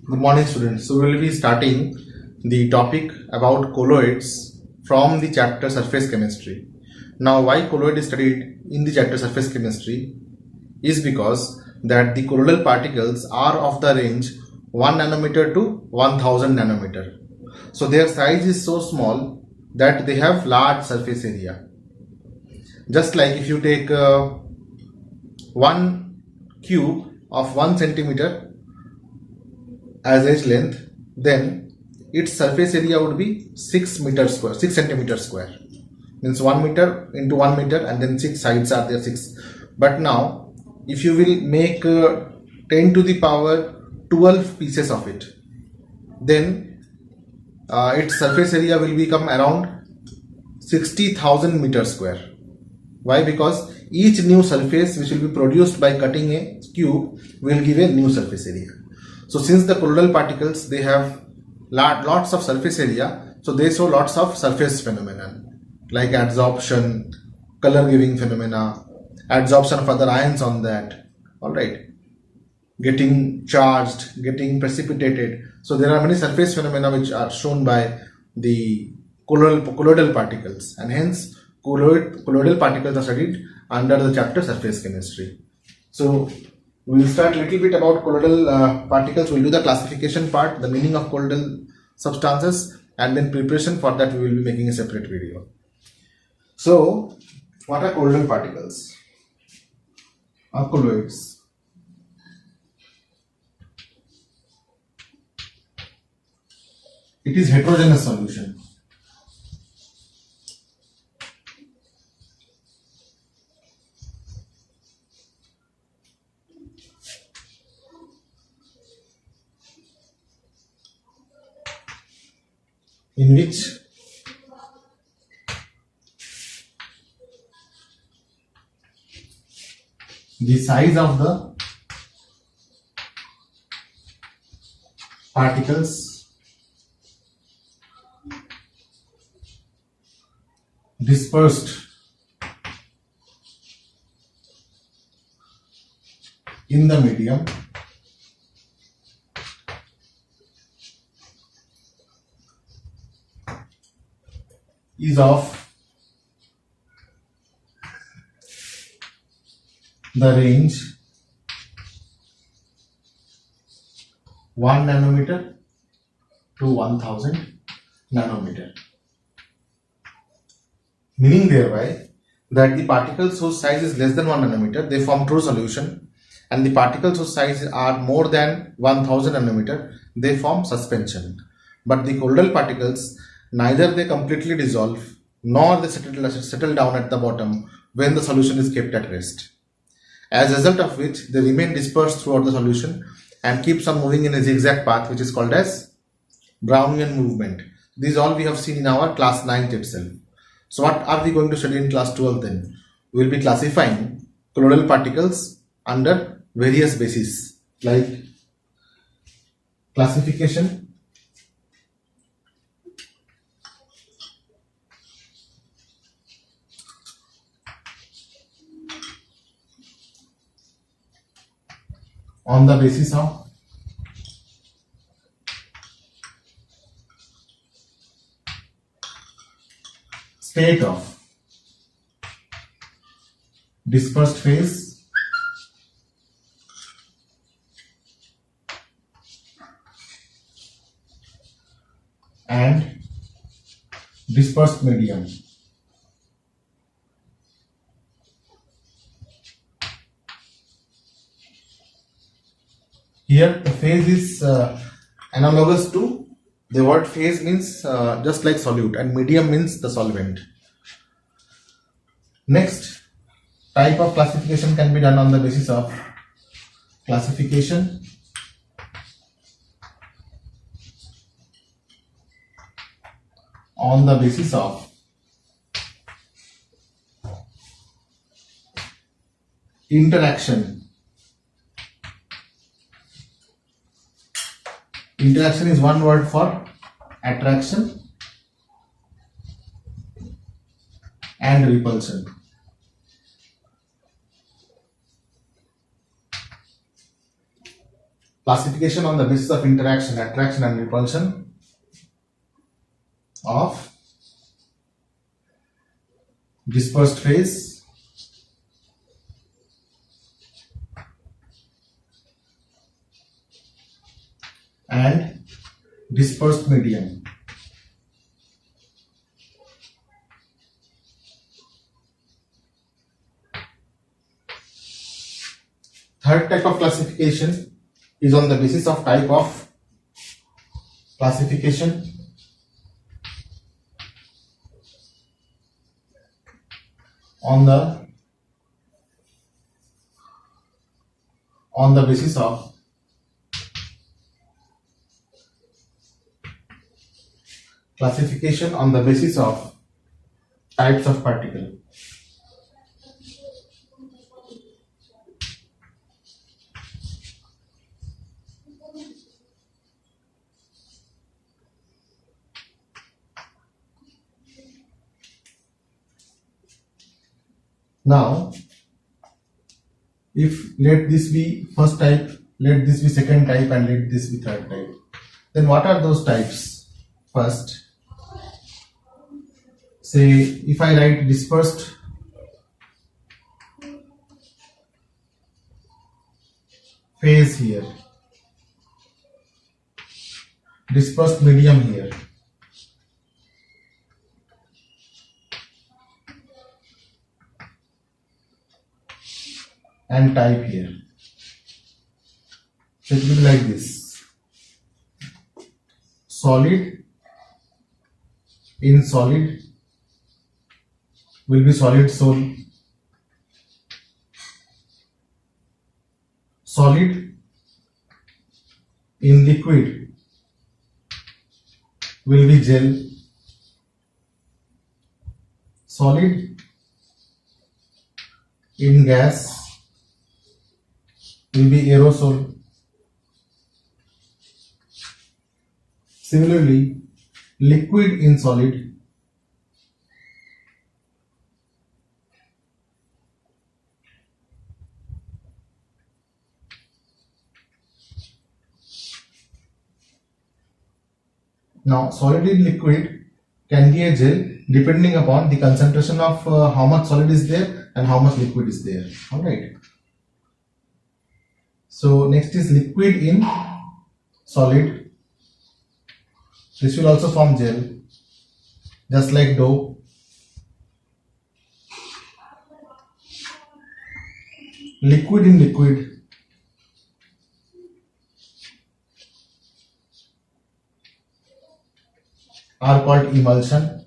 Good morning, students. So we will be starting the topic about colloids from the chapter surface chemistry. Now, why colloid is studied in the chapter surface chemistry is because that the colloidal particles are of the range 1 nanometer to 1000 nanometer. So their size is so small that they have large surface area. Just like if you take one cube of 1 centimeter as edge length, then its surface area would be 6 meters square, 6 centimeters square. Means 1 meter into 1 meter, and then 6 sides are there, 6. But now, if you will make 10 to the power 12 pieces of it, then its surface area will become around 60,000 meters square. Why? Because each new surface which will be produced by cutting a cube will give a new surface area. So since the colloidal particles, they have lots of surface area, so they show lots of surface phenomena like adsorption, color giving phenomena, adsorption of other ions on that, alright, getting charged, getting precipitated. So there are many surface phenomena which are shown by the colloidal particles, and hence colloidal particles are studied under the chapter surface chemistry. So we'll start a little bit about colloidal particles. We'll do the classification part, the meaning of colloidal substances, and then preparation for that we will be making a separate video. So what are colloidal particles or colloids? It is heterogeneous solution. In which the size of the particles dispersed in the medium is of the range 1 nanometer to 1000 nanometer. Meaning thereby that the particles whose size is less than 1 nanometer, they form true solution, and the particles whose size are more than 1000 nanometer, they form suspension. But the colloidal particles, neither they completely dissolve nor they settle down at the bottom when the solution is kept at rest. As a result of which they remain dispersed throughout the solution and keeps on moving in a zigzag path, which is called as Brownian movement. These all we have seen in our class 9th itself. So what are we going to study in class 12 then? We will be classifying colloidal particles under various bases like classification, on the basis of state of dispersed phase and dispersed medium. Here the phase is analogous to, the word phase means just like solute, and medium means the solvent. Next type of classification can be done on the basis of classification on the basis of interaction. Interaction is one word for attraction and repulsion. Classification on the basis of interaction, attraction and repulsion of dispersed phase and dispersed medium. Third type of classification is on the basis of type of classification on the basis of classification on the basis of types of particle. Now, if let this be first type, let this be second type, and let this be third type, then what are those types? First, say if I write dispersed phase here, dispersed medium here, and type here. So it will be like this: solid in solid will be solid sol, solid in liquid will be gel, solid in gas will be aerosol. Similarly, liquid in solid now solid in liquid can be a gel depending upon the concentration of how much solid is there and how much liquid is there. Alright. So next is liquid in solid. This will also form gel, just like dough. Liquid in liquid are called emulsion.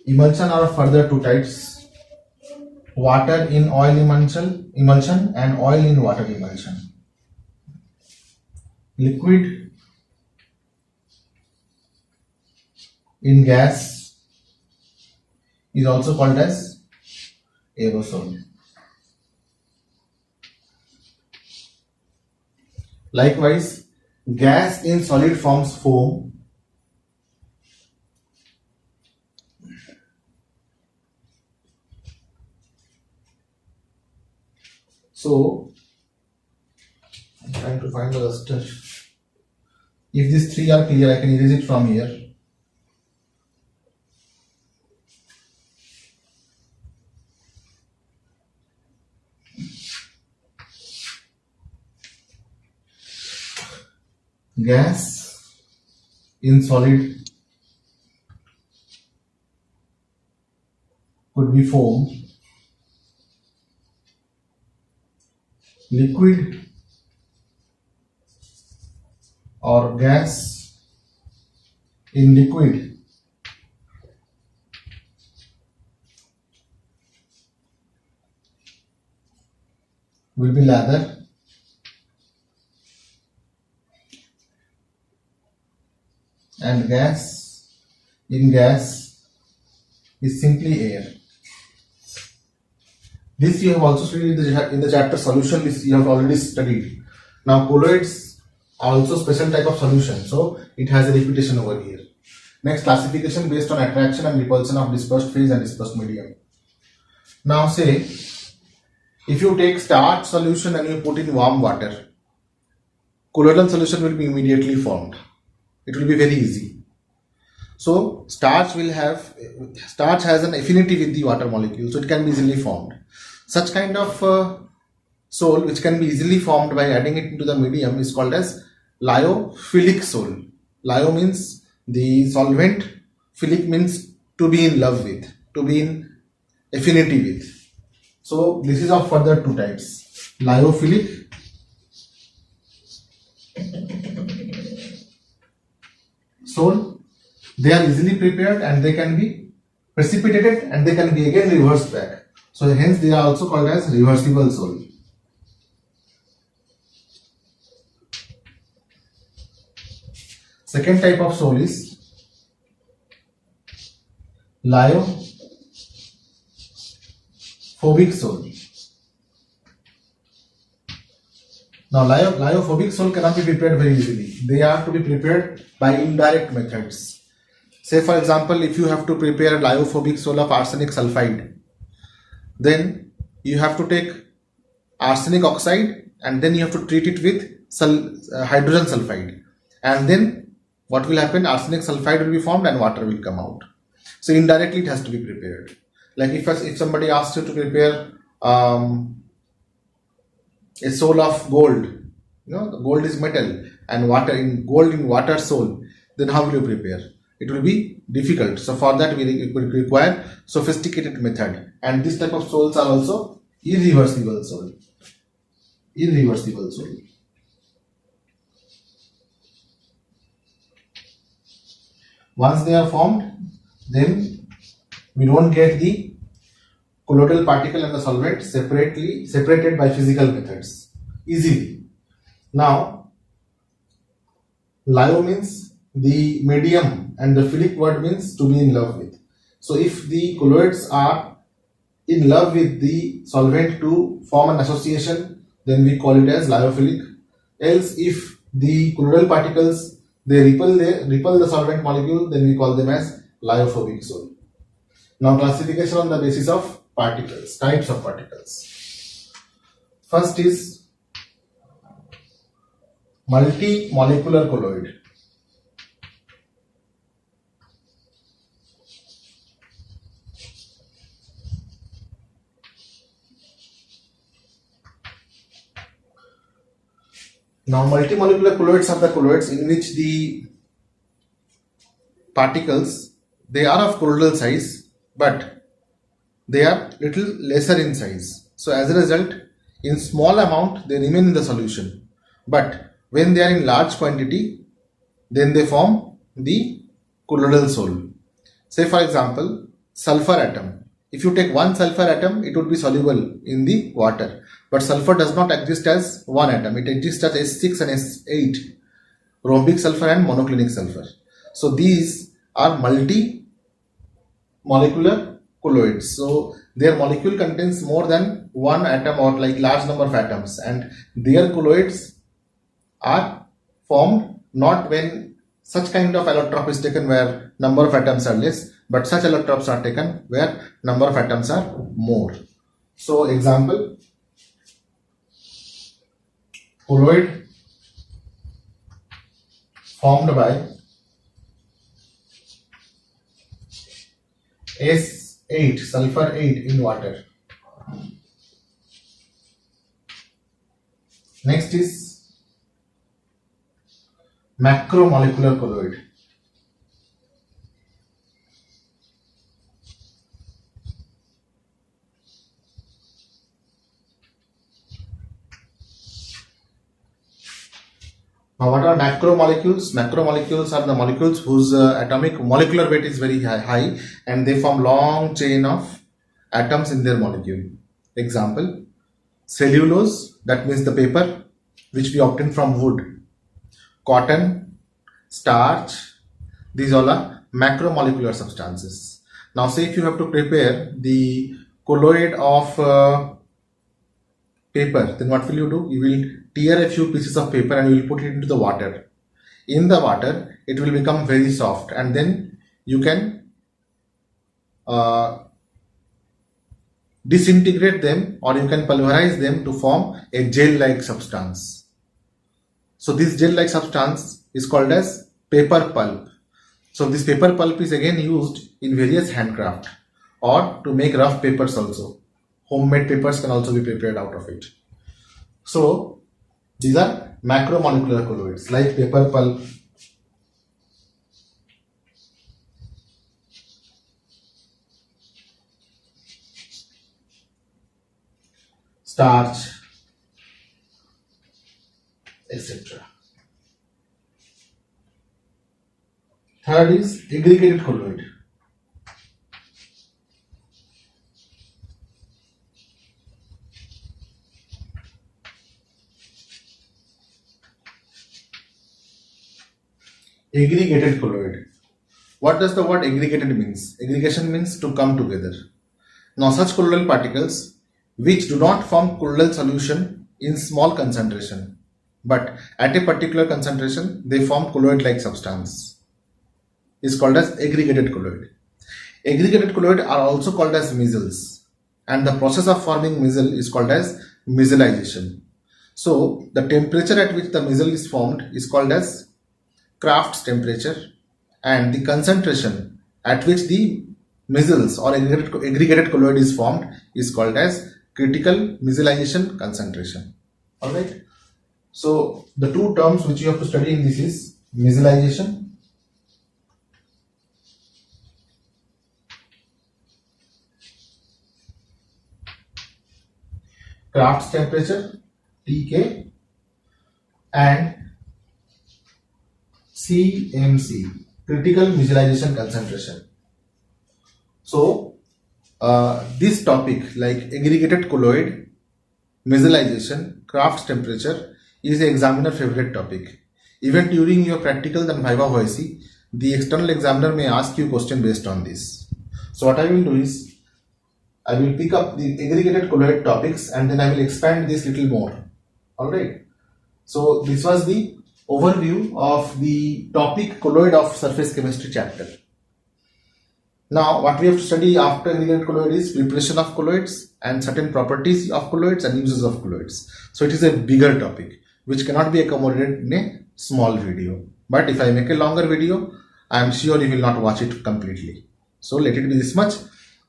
Emulsion are further two types: water in oil emulsion and oil in water emulsion. Liquid in gas is also called as aerosol. Likewise, gas in solid forms foam. So, I'm trying to find the raster. If these three are clear, I can erase it from here. Gas in solid could be foam. Liquid or gas in liquid will be lather, and gas in gas is simply air. This you have also studied in the chapter solution. This you have already studied. Now colloids are also special type of solution, so it has a repetition over here. Next, classification based on attraction and repulsion of dispersed phase and dispersed medium. Now say If you take starch solution and you put in warm water, colloidal solution will be immediately formed. It will be very easy. So starch has an affinity with the water molecule, so it can be easily formed. Such kind of sol which can be easily formed by adding it into the medium is called as lyophilic sol. Lyo means the solvent, philic means to be in love with, to be in affinity with. So this is of further two types, lyophilic sol. They are easily prepared and they can be precipitated and they can be again reversed back. So hence they are also called as reversible sol. Second type of sol is lyophobic sol. Now lyophobic sol cannot be prepared very easily. They are to be prepared by indirect methods. Say for example, if you have to prepare a lyophobic sol of arsenic sulfide, then you have to take arsenic oxide and then you have to treat it with hydrogen sulfide, and then what will happen? Arsenic sulfide will be formed and water will come out. So indirectly it has to be prepared. Like if somebody asks you to prepare a sol of gold, gold is metal and gold in water sol, then how will you prepare? It will be difficult. So for that we will require sophisticated method, and this type of sols are also irreversible sol. Irreversible sol. Once they are formed, then we don't get the colloidal particle and the solvent separated by physical methods easily. Now, lyo means the medium and the philic word means to be in love with. So if the colloids are in love with the solvent to form an association, then we call it as lyophilic. Else if the colloidal particles they repel the solvent molecule, then we call them as lyophobic sol. Now classification on the basis of particles, types of particles. First is multi-molecular colloid. Now multimolecular colloids are the colloids in which the particles, they are of colloidal size but they are little lesser in size. So as a result, in small amount they remain in the solution, but when they are in large quantity, then they form the colloidal sol. Say for example, sulfur atom. If you take one sulfur atom, it would be soluble in the water. But sulfur does not exist as one atom. It exists as S6 and S8, rhombic sulfur and monoclinic sulfur. So these are multi-molecular colloids. So their molecule contains more than one atom or like large number of atoms, and their colloids are formed not when such kind of allotrope is taken where number of atoms are less, but such allotropes are taken where number of atoms are more. So example, colloid formed by S8, sulfur 8 in water. Next is macromolecular colloid. Now what are macromolecules? Macromolecules are the molecules whose atomic molecular weight is very high and they form long chain of atoms in their molecule. Example, cellulose, that means the paper which we obtain from wood. Cotton, starch, these all are macromolecular substances. Now say if you have to prepare the colloid of paper, then what will you do? You will tear a few pieces of paper and you will put it into the water. In the water, it will become very soft, and then you can disintegrate them, or you can pulverize them to form a gel-like substance. So this gel-like substance is called as paper pulp. So this paper pulp is again used in various handcraft or to make rough papers also. Homemade papers can also be prepared out of it. So these are macromolecular colloids like paper pulp, starch, etc. Third is aggregated colloid. Aggregated colloid. What does the word aggregated means? Aggregation means to come together. Now such colloidal particles which do not form colloidal solution in small concentration, but at a particular concentration they form colloid-like substance is called as aggregated colloid. Aggregated colloid are also called as micelles, and the process of forming micelle is called as micellization. So the temperature at which the micelle is formed is called as Kraft's temperature, and the concentration at which the micelles or aggregated colloid is formed is called as critical micellization concentration. Alright. So the two terms which you have to study in this is micellization Kraft's temperature Tk and CMC, critical micellization concentration. So this topic like aggregated colloid, micellization, Kraft's temperature is the examiner favorite topic. Even during your practicals and viva voce, the external examiner may ask you question based on this. So what I will do is I will pick up the aggregated colloid topics and then I will expand this little more. Alright. So this was the overview of the topic colloid of surface chemistry chapter. Now what we have to study after aggregated colloid is preparation of colloids and certain properties of colloids and uses of colloids. So it is a bigger topic which cannot be accommodated in a small video. But if I make a longer video, I am sure you will not watch it completely. So let it be this much.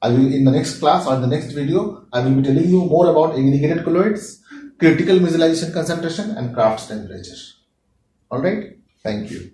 I will in the next class or in the next video, I will be telling you more about aggregated colloids, critical micellization concentration and Kraft's temperature. Alright, thank you.